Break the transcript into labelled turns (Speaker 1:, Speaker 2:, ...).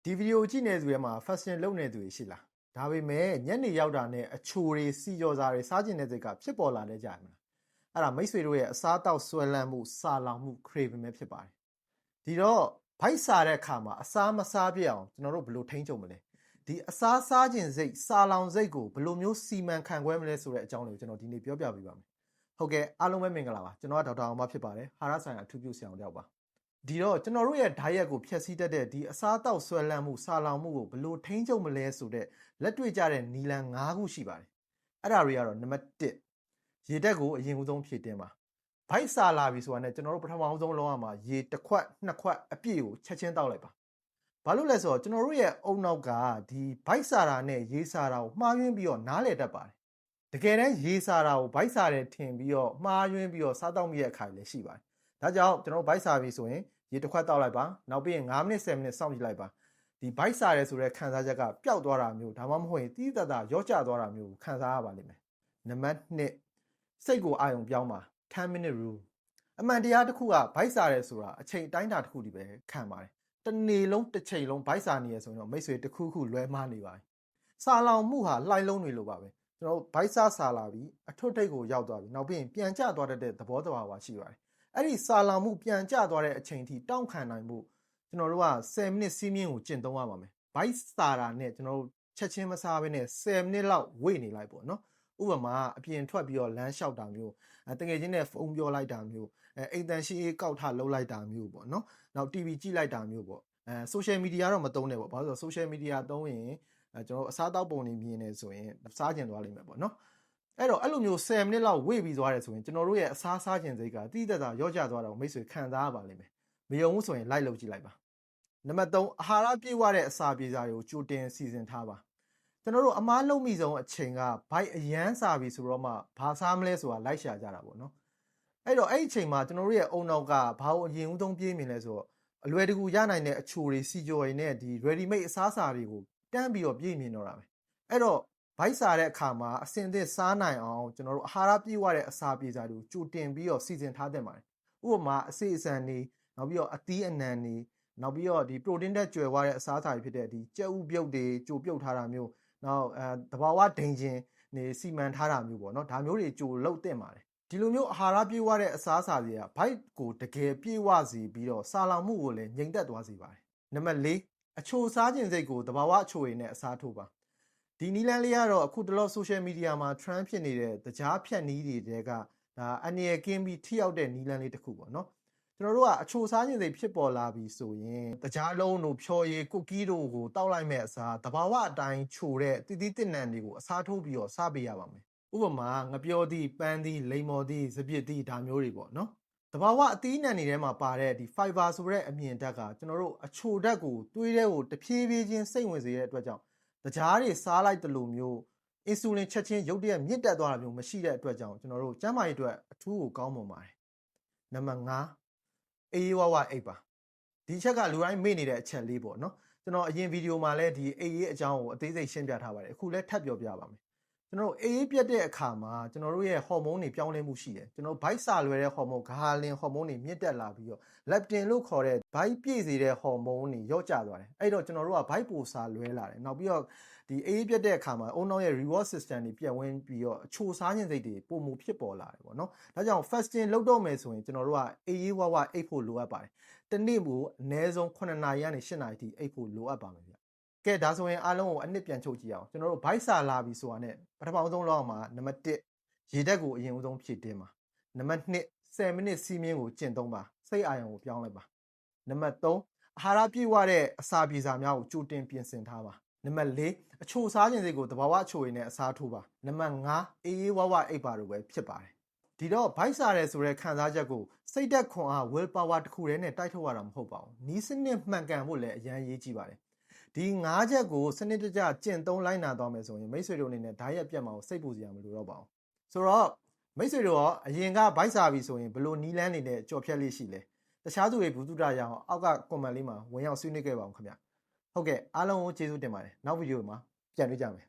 Speaker 1: ဒီဗီဒီယိုကြည့်နေသူတွေမှာ fashion လုပ်နေသူတွေရှိလားဒါပေမဲ့ညနေရောက်တာနဲ့အချိုတွေစီကြော်စာတွေစားကျင်တဲ့စိတ်ကဖြစ်ပေါ်လာတဲ့ကြရမလားအဲ့ဒါမိတ်ဆွေတို့ရဲ့အစားတောက်ဆွဲလန်းမှုစာလောင်မှု craving ပဲဖြစ်ပါတယ်ဒီတော့ဘိုက်စားတဲ့အခါမှာအစားမစားပြအောင်ကျွန်တော်တို့ဘယ်လိုထိန်းချုပ်မလဲဒီအစားစားကျင်စိတ်စာလောင်စိတ်ကိုဘယ်လိုမျိုးစီမံခန့်ခွဲမလဲဆိုတဲ့အကြောင်းလေးကိုကျွန်တော်ဒီနေ့ပြောပြပေးပါမယ်ဟုတ်ကဲ့အားလုံးပဲမင်္ဂလာပါကျွန်တော်ကဒေါက်တာအောင်မဖြစ်ပါတယ်ဟာရဆိုင်ရာအထူးပြုဆရာအောင်တယောက်ပါဒီတော့ကျွန်တော်တို့ရဲ့ diet ကိုဖျက်ဆီးတတ်တဲ့ဒီအစားအသောက်ဆွဲလန်းမှုစာလောင်မှုကိုဘယ်လိုထိန်းချုပ်မလဲဆိုတဲ့လက်တွေ့ကျတဲ့နည်းလမ်း၅ခုရှိပါတယ်အဲ့ဒါတွေကတော့နံပါတ်1ရေဓာတ်ကိုအရင်ဆုံးဖြည့်တင်းပါဘိုက်စာလာပြီဆိုတာနဲ့ကျွန်တော်တို့ပထမဆုံးလုံးဝမှာရေတစ်ခွက်နှစ်ခွက်အပြည့်ကိုချက်ချင်းတောက်လိုက်ပါဘာလို့လဲဆိုတော့ကျွန်တော်တို့ရဲ့အုံနောက်ကဒီဘိုက်စာတာနဲ့ရေစာတာကိုမှားယွင်းပြီးတော့နားလည်တတ်ပါတယ်တကယ်တမ်းရေစာတာကိုဘိုက်စာတယ်ထင်ပြီးတော့မှားယွင်းပြီးတော့စားတောက်မိတဲ့အခါလည်းရှိပါတယ်ဒါကြောင့်ကျွန်တော်တို့ဘိုက်စာပြီဆိုရင်ရေတစ်ခွက်တောက်လိုက်ပါနောက်ပြီးရင်9မိနစ်10မိနစ်စောင့်ကြည့်လိုက်ပါဒီဘိုက်စားရဲဆိုတဲ့ခံစားချက်ကပျောက်သွားတာမျိုးဒါမှမဟုတ်ရင်တီးတတာရော့ကျသွားတာမျိုးခံစားရပါလိမ့်မယ်နံပါတ်2စိတ်ကိုအာရုံပြောင်းပါ10 minute rule အမှန်တရားတစ်ခုကဘိုက်စားရဲဆိုတာအချိန်တိုင်းတာတစ်ခုတည်းပဲခံပါတယ်တနေ့လုံးတစ်ချိန်လုံးဘိုက်စားနေရဆိုရင်တော့မိတ်ဆွေတစ်ခုခုလွဲမှားနေပါတယ်စာလောင်မှုဟာလှိုင်းလုံးတွေလိုပါပဲကျွန်တော်ဘိုက်စားလာပြီးအထွတ်ထိပ်ကိုရောက်သွားပြီနောက်ပြီးရင်ပြန်ကျသွားတဲ့သဘောတဘာဝရှိပါတယ်အဲ့ဒီစာလောင်မှုပြန်ကျသွားတဲ့အချိန်ထိတောင့်ခံနိုင်မှုကျွန်တော်တို့က10မိနစ်စီးမြင့်ကိုကျင့်သုံးရပါမယ်ဘိုက်စာတာနဲ့ကျွန်တော်တို့ချက်ချင်းမစားဘဲနဲ့10မိနစ်လောက်ဝေ့နေလိုက်ပေါ့နော်ဥပမာအပြင်ထွက်ပြီးတော့လမ်းလျှောက်တာမျိုးတကယ်ချင်းနဲ့ဖုန်းပြောလိုက်တာမျိုးအိမ်တန်ရှိအေးကောက်ထလှုပ်လိုက်တာမျိုးပေါ့နော်နောက် TV ကြည့်လိုက်တာမျိုးပေါ့social media တော့မသုံးနဲ့ပေါ့ဘာလို့လဲဆိုတော့ social media သုံးရင်ကျွန်တော်အစားတောက်ပုံတွေမြင်နေဆိုရင်စားကျင်သွားလိမ့်မယ်ပေါ့နော်အဲ့တော့အဲ့လိုမျိုး10မိနစ်လောက်ဝေ့ပြီးသွားတယ်ဆိုရင်ကျွန်တော်တို့ရဲ့အစားစားခြင်းစိတ်ကတိတိကျကျရော့ကျသွားတော့မိတ်ဆွေခံစားရပါလိမ့်မယ်မယုံဘူးဆိုရင်လိုက်လုပ်ကြည့်လိုက်ပါနံပါတ်3အာဟာရပြည့်ဝတဲ့အစာပြေစာတွေကိုကြိုတင်စီစဉ်ထားပါကျွန်တော်တို့အမားလုံးမိဆုံးအချိန်ကဘိုက်အရန်စာပြီဆိုတော့မှဘာစားမလဲဆိုတာလိုက်ရှာကြတာပေါ့နော်အဲ့တော့အဲ့ဒီအချိန်မှာကျွန်တော်တို့ရဲ့အုံနောက်ကဘာလို့အရင်ဦးဆုံးပြေးမြင်လဲဆိုတော့အလွယ်တကူရနိုင်တဲ့အချိုတွေစီကြော်ရည်နဲ့ဒီ ready made အစားအစာတွေကိုတန်းပြီးတော့ပြေးမြင်တော့တာပဲအဲ့တော့ဘိုက်စားတဲ့အခါမှာအစင်သစ်စားနိုင်အောင်ကျွန်တော်တို့အာဟာရပြည့်ဝတဲ့အစာပြေစာတွေကိုကြိုတင်ပြီးတော့စီစဉ်ထားတဲ့ပါတယ်ဥပမာအစိအစံတွေနောက်ပြီးတော့အသီးအနှံတွေနောက်ပြီးတော့ဒီ protein တက်ကျွယ်ဝတဲ့အစားအစာတွေဖြစ်တဲ့ဒီကြက်ဥပြုတ်တွေကြိုပြုတ်ထားတာမျိုးနောက်သဘာဝဒိန်ချင်းနေစီမံထားတာမျိုးပေါ့နော်ဒါမျိုးတွေကြိုလုတ်တင်ပါတယ်ဒီလိုမျိုးအာဟာရပြည့်ဝတဲ့အစားအစာတွေကဘိုက်ကိုတကယ်ပြည့်ဝစေပြီးတော့စာလောင်မှုကိုလည်းငြိမ်သက်သွားစေပါတယ်နံပါတ်4အချိုစားခြင်းစိတ်ကိုသဘာဝအချိုရည်နဲ့အစားထိုးပါဒီနီလန်းလေးကတော့အခုတလော social media မှာ trend ဖြစ်နေတဲ့တကြားဖြတ်နီးတွေတဲကဒါအနည်းကင်းပြီးထိရောက်တဲ့နီလန်းလေးတစ်ခုပေါ့နော်ကျွန်တော်တို့ကအချိုစားခြင်းစိတ်ဖြစ်ပေါ်လာပြီဆိုရင်တကြားလုံးတို့ဖြော်ရည်ကုတ်ကီးတို့ကိုတောက်လိုက်မဲ့အစားတဘာဝအတိုင်းချိုတဲ့တိတိတစ်နံတွေကိုအစားထိုးပြီးတော့စားပေးရပါမယ်ဥပမာငပြောသည့်ပန်းသည့်လိမ္မော်သည့်စပစ်သည့်ဒါမျိုးတွေပေါ့နော်တဘာဝအသီးနှံတွေထဲမှာပါတဲ့ဒီ fiber ဆိုတဲ့အမြင်ဓာတ်ကကျွန်တော်တို့အချိုဓာတ်ကိုတွေးတဲ့ကိုတဖြည်းဖြည်းချင်းစိတ်ဝင်စေတဲ့အတွက်ကြောင့်တကြားတွေစားလိုက်တယ်လို့မျိုးအင်ဆူလင်ချက်ချင်းရုတ်တရက်မြင့်တက်သွားတာမျိုးမရှိတဲ့အတွက်ကြောင့်ကျွန်တော်တို့ကျန်းမာရေးအတွက်အထူးကိုကောင်းမွန်ပါတယ်နံပါတ်5အေးဝဝအိပ်ပါဒီချက်ကလူတိုင်းမေ့နေတဲ့အချက်လေးပေါ့နော်ကျွန်တော်အရင်ဗီဒီယိုမှာလည်းဒီအေးရေးအကြောင်းကိုအသေးစိတ်ရှင်းပြထားပါတယ်အခုလည်းထပ်ပြောပြပါမယ်ကျွန်တော်အေးပြတ်တဲ့အခါမှာကျွန်တော်တို့ရဲ့ဟော်မုန်းတွေပြောင်းလဲမှုရှိတယ်ကျွန်တော်ဘိုက်စာလွယ်တဲ့ဟော်မုန်းဂါလင်ဟော်မုန်းတွေမြင့်တက်လာပြီးတော့လက်ပတင်လို့ခေါ်တဲ့ဘိုက်ပြည့်စေတဲ့ဟော်မုန်းတွေရော့ကျသွားတယ်အဲ့တော့ကျွန်တော်တို့ကဘိုက်ပိုစာလွဲလာတယ်နောက်ပြီးတော့ဒီအေးပြတ်တဲ့အခါမှာအုံနောက်ရဲ့ reward system တွေပြတ်ဝန်းပြီးတော့အချိုစားခြင်းစိတ်တွေပုံမှုဖြစ်ပေါ်လာတယ်ပေါ့နော်ဒါကြောင့် fasting လုပ်တော့မယ်ဆိုရင်ကျွန်တော်တို့ကအေးဝဝအိပ်ဖို့လိုအပ်ပါတယ်တနေ့ကိုအနည်းဆုံး9နာရီကနေ10နာရီထိအိပ်ဖို့လိုအပ်ပါမယ်ဗျကဲဒါဆိုရင်အားလုံးကိုအနှစ်ပြန်ချုပ်ကြည့်အောင်ကျွန်တော်တို့ဘိုက်စာလာပြီဆိုတာနဲ့ပထမဆုံးလောက်မှာနံပါတ်1ရေဓာတ်ကိုအရင်ဦးဆုံးဖြည့်တင်းပါနံပါတ်2 10မိနစ်စီးမြင့်ကိုကျင့်သုံးပါစိတ်အာရုံကိုပြောင်းလိုက်ပါနံပါတ်3အာဟာရပြည့်ဝတဲ့အစာပြေစာများကိုကြိုတင်ပြင်ဆင်ထားပါနံပါတ်4အချိုစားခြင်းစိတ်ကိုသဘာဝအချိုရည်နဲ့အစားထိုးပါနံပါတ်5အေးအေးဝဝအိပ်ပါတို့ပဲဖြစ်ပါတယ်ဒီတော့ဘိုက်စားရဲဆိုတဲ့ခံစားချက်ကိုစိတ်သက်ခွန်အား will power တစ်ခုတည်းနဲ့တိုက်ထုတ်ရတာမဟုတ်ပါဘူးနီးစနစ်မှန်ကန်ဖို့လည်းအရန်ရေးကြည့်ပါတယ်ဒီ5ချက်ကိုစနစ်တကျကျင့်သုံးလိုက်နာသွားမယ်ဆိုရင်မိတ်ဆွေတို့အနေနဲ့ဓာတ်ရက်ပြတ်မှာကိုစိတ်ပူစရာမလိုတော့ပါဘူးဆိုတော့မိတ်ဆွေတို့ရောအရင်ကဘိုက်စားပြီဆိုရင်ဘလို့နီးလန်းနေတဲ့ကြော်ဖြတ်လေးရှိလဲတခြားသူတွေဘူးတုဒရအောင်အောက်က comment လေးမှာဝင်ရောက်ဆွေးနွေးခဲ့ပါအောင်ခင်ဗျဟုတ်ကဲ့အားလုံးကိုကျေးဇူးတင်ပါတယ်နောက်ဗီဒီယိုမှာပြန်တွေ့ကြမယ်